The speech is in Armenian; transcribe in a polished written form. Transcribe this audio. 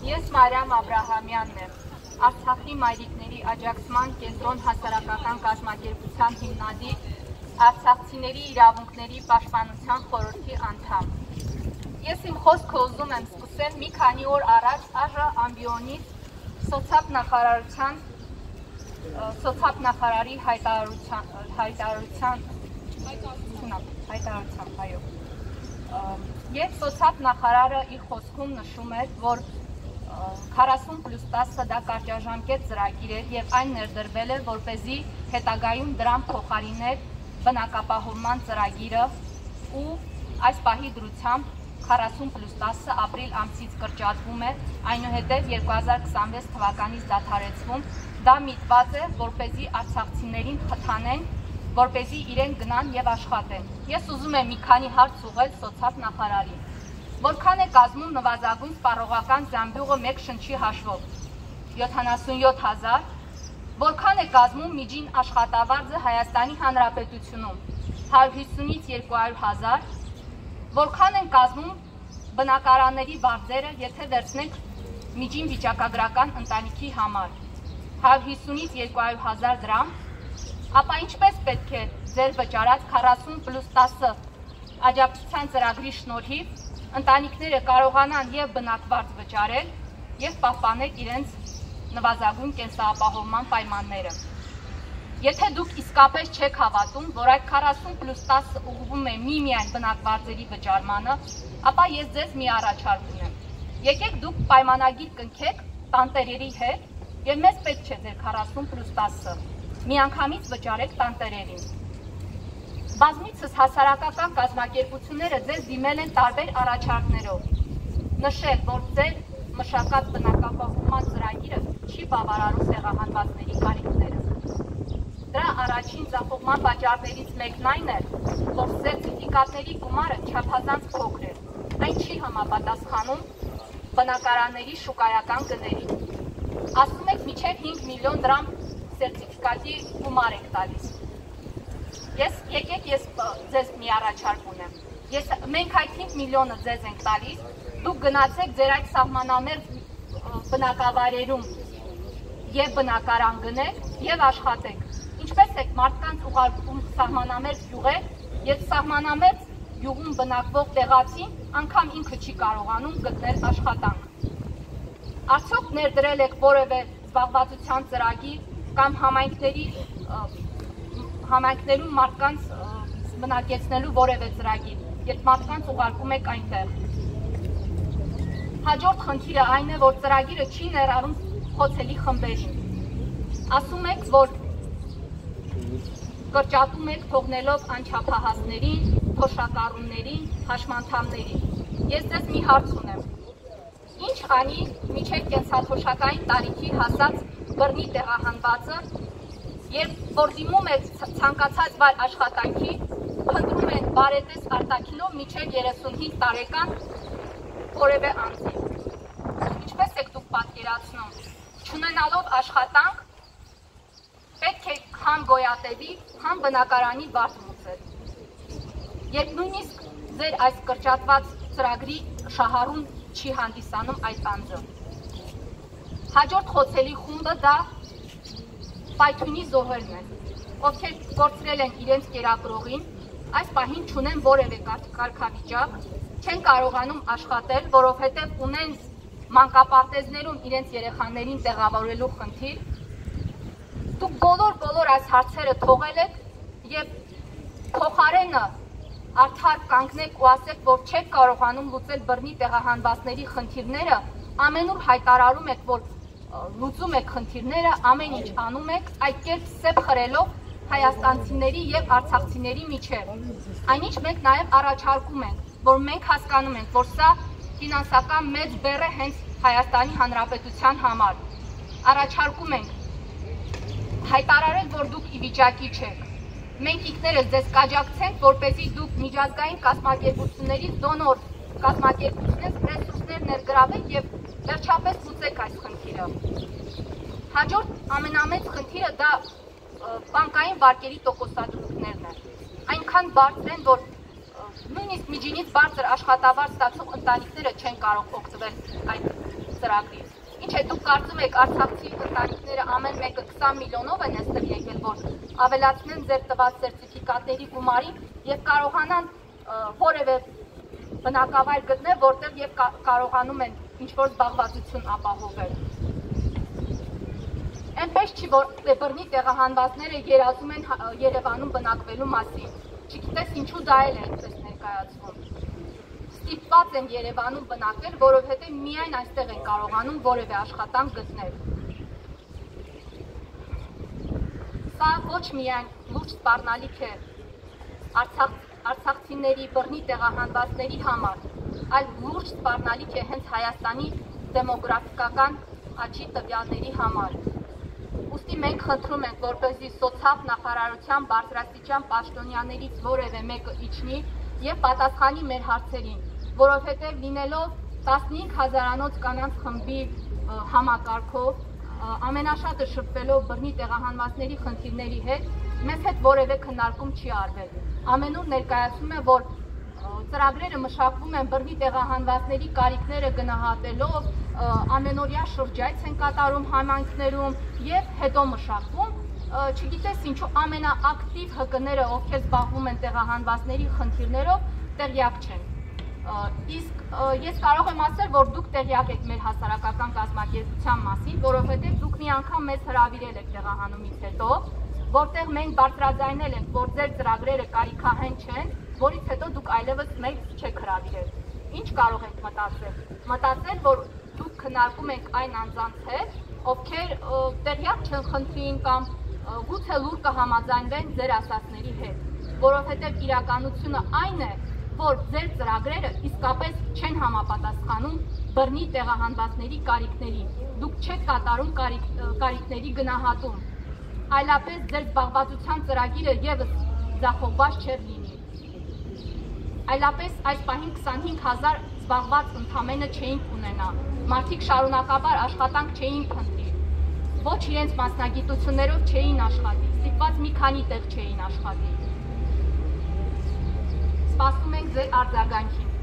Ես Մարիամ Աբրահամյանն եմ, Արցախի մայրիկների աջակցման կենտրոն հասարակական կազմակերպության հիմնադիր, Արցախցիների իրավունքների պաշտպանության խորհրդի անդամ։ Ես իմ խոսքը ուզում եմ սկսել մի քանի օր առաջ ԱԺ ամբիոնից սոցիալ-նախարարի հայտարարությամբ, Եվ սոցիալ-նախարարը իր խոսքում նշում էր, որ 40+10 դա կարճաժամկետ ծրագիր էր և այն ներդրվել է, որպեսզի հետագայում դրան փոխարիներ բնակապահովման ծրագիրը ու այս պահի դրությամբ 40+10 ապրիլ ամսից կրճատվում է, այնուհետև 2026 թվականից դադարեցվում, դա միտված է, որպեսզի արցախցիներին խթանեն, որպեսզի իրենք գնան և աշխատեն։ Ես ուզում եմ մի քանի հարց ուղղել սոցիալ-նախարարին։ Որքան է կազմում նվազագույն սպառողական զամբյուղը մեկ շնչի հաշվով։ 77,000։ Որքան է կազմում միջին աշխատավարձը Հայաստանի Հանրապետությունում։ 150-ից 200,000։ Որքան են կազմում բնակարանների վարձերը, եթե վերցնենք միջին վիճակագրական ընտանիքի համար։ 150-ից 200,000 դրամ։ Ապա ինչպես պետք է ձեր վճարած 40+10 աջակցության ծրագրի շնորհիվ ընտանիքները կարողանան և բնակվարձ վճարել և պահպանել իրենց նվազագույն կենսապահովման պայմանները։ Եթե դուք իսկապես չեք հավատում, որ այդ 40+10 ուղղվում է միմիայն բնակվարձերի վճարմանը, ապա ես ձեզ մի առաջարկ ունեմ։ Եկեք դուք պայմանագիր կնքեք տանտերերի հետ և մեզ պետք չէ ձեր 40+10-ը, միանգամից վճարեք տանտերերին։ Բազմիցս հասարակական կազմակերպությունները ձեզ դիմել են տարբեր առաջարկներով, նշել, որ ձեր մշակած բնակապահովման ծրագիրը չի բավարարում տեղահանվածների կարիքները։ Դրա առաջին ձախողման պատճառներից մեկն այն է, որ սերտիֆիկատների գումարը չափազանց փոքր է, այն չի համապատասխանում բնակարանների շուկայական գներին։ Ասում եք մինչև 5 միլիոն դրամ սերտիֆիկատի գումար եք տալիս։ Եկեք ես ձեզ մի առաջարկ ունեմ։ Մենք այդ 5 միլիոնը ձեզ ենք տալիս, դուք գնացեք ձեր այդ սահմանամերձ բնակավայրերում և բնակարան գնեք և աշխատեք։ Ինչպես եք մարդկանց ուղարկում սահմանամերձ գյուղեր, և սահմանամերձ գյուղում բնակվող տեղացին անգամ ինքը չի կարողանում գտնել աշխատանք։ Արդյոք ներդրել եք որևէ զբաղվածության ծրագիր կամ համայնքներում մարդկանց բնակեցնելու որևէ ծրագիր, երբ մարդկանց ուղարկում եք այնտեղ։ Հաջորդ խնդիրը այն է, որ ծրագիրը չի ներառում խոցելի խմբերին։ Ասում եք, որ կրճատում եք թողնելով անչափահասներին, թոշակառուներին, հաշմանդամներին։ Ես ձեզ մի հարց ունեմ։ Ինչ անի մինչև կենսաթոշակային տարիքի հասած բռնի տեղահանվածը, երբ որ դիմում է ցանկացած վայր աշխատանքի, փնտրում են բարետես արտաքինով մինչև 35 տարեկան որևէ անձի։ Ինչպես եք դուք պատկերացնում, չունենալով աշխատանք, պետք է համ գոյատևի, համ բնակարանի վարձ մուծել։ Երբ նույնիսկ ձեր այս կրճատված ծրագրի շահառուն չի հանդիսանում այդ անձը։ Հաջորդ խոցելի խումբը դա պայթյունի զոհերն են, ովքեր կորցրել են իրենց կերակրողին, այս պահին չունեն որևէ կարգավիճակ, չեն կարողանում աշխատել, որովհետև ունեն մանկապարտեզներում իրենց երեխաներին տեղավորելու խնդիր։ Դուք բոլոր այս հարցերը թողել եք և փոխարենը արդար կանգնեք ու ասեք, որ չեք կարողանում լուծել բռնի տեղահանվածների խնդիրները, ամենուր հայտարարում եք, որ լուծում եք խնդիրները, ամեն ինչ անում եք, այդ կերպ սեպ խրելով հայաստանցիների և արցախցիների միջև։ Այնինչ մենք նաև առաջարկում ենք, որ մենք հասկանում ենք, որ սա ֆինանսական մեծ բեռ է հենց Հայաստանի Հանրապետության համար։ Առաջարկում ենք հայտարարել, որ դուք ի վիճակի չեք։ Մենք ինքներս ձեզ կաջակցենք, որպեսզի դուք միջազգային կազմակերպություններից դոնոր կազմակերպությունից ռեսուրսներ ներգրավեք և վերջապես լուծեք այս խնդիրը։ Հաջորդ ամենամեծ խնդիրը դա բանկային վարկերի տոկոսադրույքներն են։ Այնքան բարձր են, որ նույնիսկ միջինից բարձր աշխատավարձ ստացող ընտանիքները չեն կարող օգտվել այդ ծրագրի։ Ինչ է դուք կարծում եք արցախցի ընտանիքները ամեն մեկը 20 միլիոնով են այստեղ եկել, որ ավելացնեն ձեր տված սերտիֆիկատների գումարին եւ կարողանան որևէ բնակավայր գտնել, որտեղ եւ կարողանում են ինչ-որ զբաղվածություն ապահովել։ Այնպես չի, որ բռնի տեղահանվածները երազում են Երևանում բնակվելու մասին։ Չգիտես ինչու դա էլ է այնպես ներկայացվում։ Ստիպված են Երևանում բնակվել, որովհետև միայն այստեղ են կարողանում որևէ աշխատանք գտնել։ Սա ոչ միայն լուրջ սպառնալիք է արցախցիների բռնի տեղահանվածների համար, այլ լուրջ սպառնալիք է հենց Հայաստանի դեմոգրաֆիկական աճի տվյալների համար։ Ուստի մենք խնդրում ենք, որպեսզի սոցիալ նախարարության բարձրաստիճան պաշտոնյաներից որևէ մեկը իջնի եւ պատասխանի մեր հարցերին, որովհետեւ լինելով 15,000-անոց կանանց խմբի համակարգով, ամենաշատը շփվելով բռնի տեղահանվածների խնդիրների հետ, մեզ հետ որևէ քննարկում չի արվել։ Ամենուր ներկայացում է, որ ծրագրերը մշակվում են բռնի տեղահանվածների կարիքները գնահատելով, ամենօրյա շրջայց են կատարում համայնքներում եւ հետո մշակվում, չգիտես ինչու ամենաակտիվ ՀԿ-ները, ովքեր զբաղվում են տեղահանվածների խնդիրներով, տեղյակ չեն։ Իսկ ես կարող եմ ասել, որ դուք տեղյակ եք մեր հասարակական կազմակերպության մասին, որովհետեւ դուք մի անգամ մեզ հրավիրել եք տեղահանումից հետո, որտեղ մենք բարձրաձայնել ենք, որ ձեր ծրագրերը կարիքահեն չեն, որից հետո դուք այլևս մեզ չեք հրավիրել։ Ինչ կարող եք մտածել։ Մտածել, որ դուք քննարկում եք այն անձանց հետ, ովքեր տեղյակ չեն խնդրին կամ գուցե լուր կհամաձայնվեն ձեր ասածների հետ, որովհետև իրականությունը այն է, որ ձեր ծրագրերը իսկապես չեն համապատասխանում բռնի տեղահանվածների կարիքներին։ Դուք չեք կատարում կարիքների գնահատում, այլապես ձեր զբաղվածության ծրագիրը եւս ձախողված չէր լինի։ Այլապես այս պահին 25,000 զբաղված ընդամենը չէինք ունենա, մարդիկ շարունակաբար աշխատանք չէին փնտրի, ոչ իրենց մասնագիտություններով չէին աշխատի, ստիպված մի քանի տեղ չէին աշխատի։ Սպասում ենք ձեր արձագանքին։